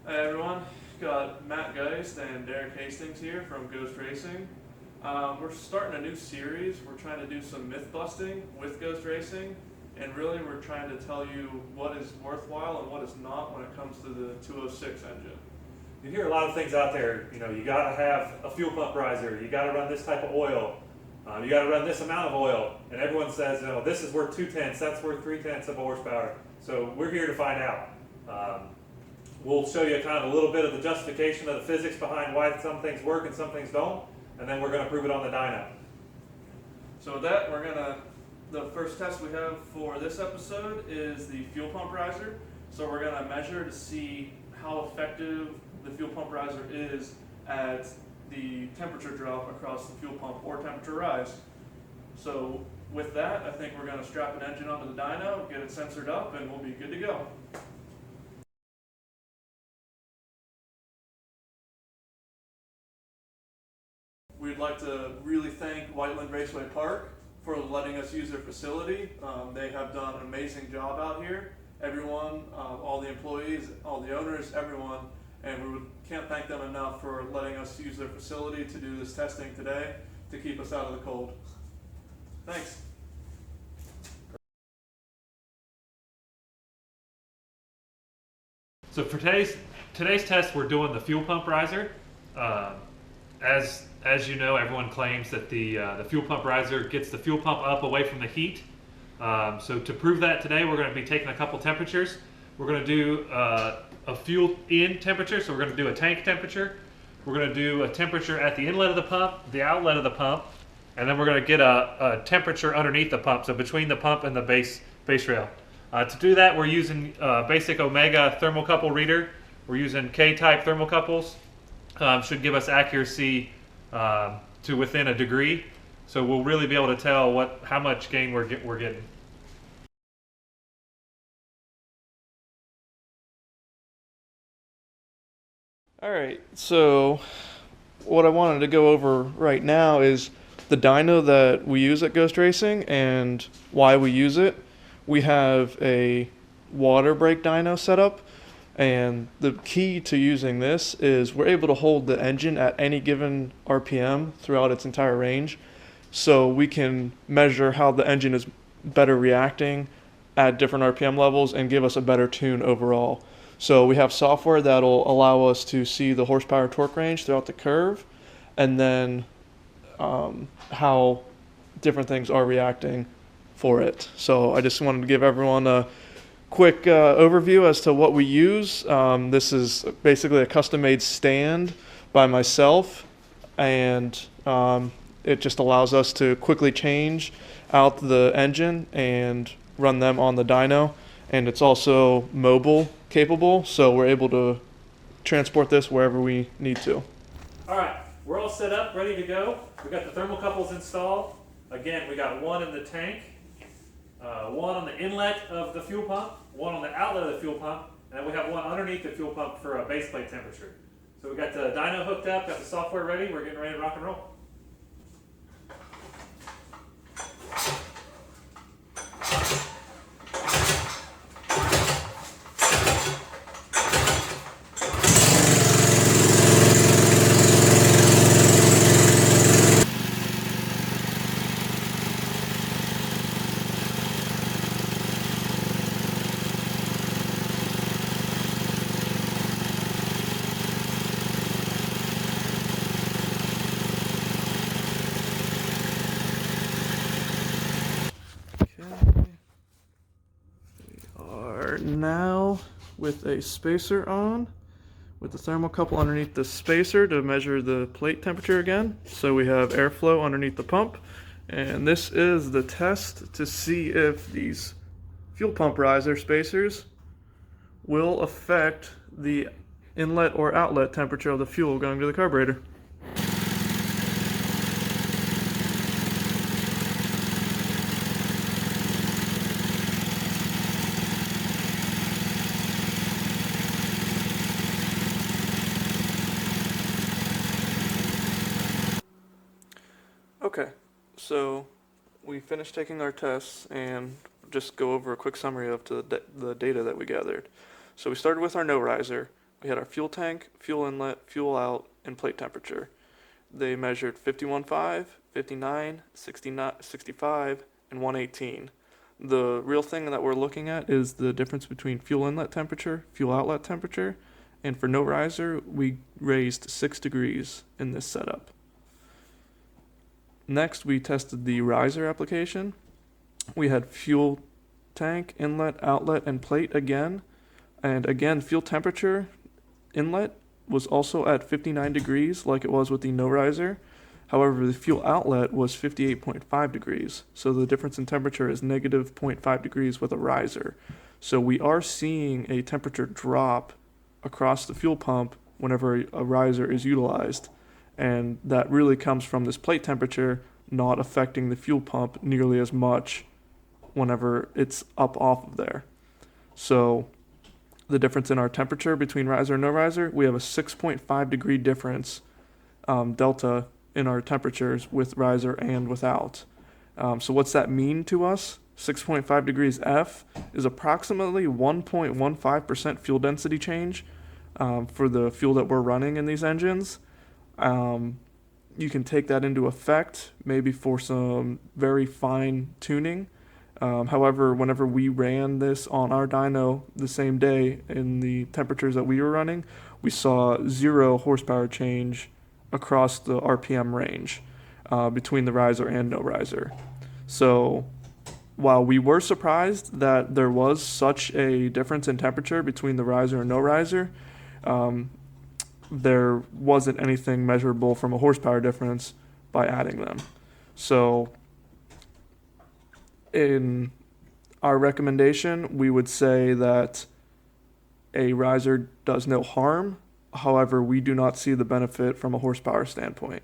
Hey everyone, got Matt Geist and Derek Hastings here from Ghost Racing. We're starting a new series. We're trying to do some myth busting with Ghost Racing, and really we're trying to tell you what is worthwhile and what is not when it comes to the 206 engine. You hear a lot of things out there. You got to have a fuel pump riser. You got to run this type of oil. You got to run this amount of oil. And everyone says, this is worth 2/10. That's worth 3/10 of a horsepower. So we're here to find out. We'll show you kind of a little bit of the justification of the physics behind why some things work and some things don't. And then we're going to prove it on the dyno. So with that, the first test we have for this episode is the fuel pump riser. So we're gonna measure to see how effective the fuel pump riser is at the temperature drop across the fuel pump or temperature rise. So with that, I think we're gonna strap an engine onto the dyno, get it sensored up, and we'll be good to go. We'd like to really thank Whiteland Raceway Park for letting us use their facility. They have done an amazing job out here. Everyone, all the employees, all the owners, everyone, and can't thank them enough for letting us use their facility to do this testing today to keep us out of the cold. Thanks. So for today's test, we're doing the fuel pump riser. As you know, everyone claims that the fuel pump riser gets the fuel pump up away from the heat. So to prove that today, we're going to be taking a couple temperatures. We're going to do a fuel in temperature, so we're going to do a tank temperature. We're going to do a temperature at the inlet of the pump, the outlet of the pump, and then we're going to get a temperature underneath the pump, so between the pump and the base rail. To do that, we're using basic Omega thermocouple reader. We're using K-type thermocouples. Should give us accuracy to within a degree, so we'll really be able to tell how much gain we're getting. Alright, so what I wanted to go over right now is the dyno that we use at Ghost Racing and why we use it. We have a water brake dyno set up, and the key to using this is we're able to hold the engine at any given RPM throughout its entire range, so we can measure how the engine is better reacting at different RPM levels and give us a better tune overall. So we have software that'll allow us to see the horsepower torque range throughout the curve, and then how different things are reacting for it. So I just wanted to give everyone a quick overview as to what we use. This is basically a custom-made stand by myself, and it just allows us to quickly change out the engine and run them on the dyno. And it's also mobile capable, so we're able to transport this wherever we need to. All right, we're all set up, ready to go. We got the thermocouples installed. Again, we got one in the tank, one on the inlet of the fuel pump, one on the outlet of the fuel pump, and then we have one underneath the fuel pump for a base plate temperature. So we got the dyno hooked up, got the software ready. We're getting ready to rock and roll. We are now with a spacer on, with the thermocouple underneath the spacer to measure the plate temperature again. So we have airflow underneath the pump, and this is the test to see if these fuel pump riser spacers will affect the inlet or outlet temperature of the fuel going to the carburetor. Okay, so we finished taking our tests and just go over a quick summary of the data that we gathered. So we started with our no riser. We had our fuel tank, fuel inlet, fuel out, and plate temperature. They measured 51.5, 59, 69, 65, and 118. The real thing that we're looking at is the difference between fuel inlet temperature, fuel outlet temperature, and for no riser, we raised 6 degrees in this setup. Next, we tested the riser application. We had fuel tank, inlet, outlet, and plate again. And again, fuel temperature inlet was also at 59 degrees like it was with the no riser. However, the fuel outlet was 58.5 degrees. So the difference in temperature is negative 0.5 degrees with a riser. So we are seeing a temperature drop across the fuel pump whenever a riser is utilized. And that really comes from this plate temperature not affecting the fuel pump nearly as much whenever it's up off of there. So the difference in our temperature between riser and no riser, we have a 6.5 degree difference delta in our temperatures with riser and without. So what's that mean to us? 6.5 degrees F is approximately 1.15% fuel density change for the fuel that we're running in these engines. You can take that into effect maybe for some very fine tuning. However, whenever we ran this on our dyno the same day in the temperatures that we were running, we saw 0 horsepower change across the RPM range between the riser and no riser. So while we were surprised that there was such a difference in temperature between the riser and no riser, there wasn't anything measurable from a horsepower difference by adding them. So in our recommendation, we would say that a riser does no harm. However, we do not see the benefit from a horsepower standpoint.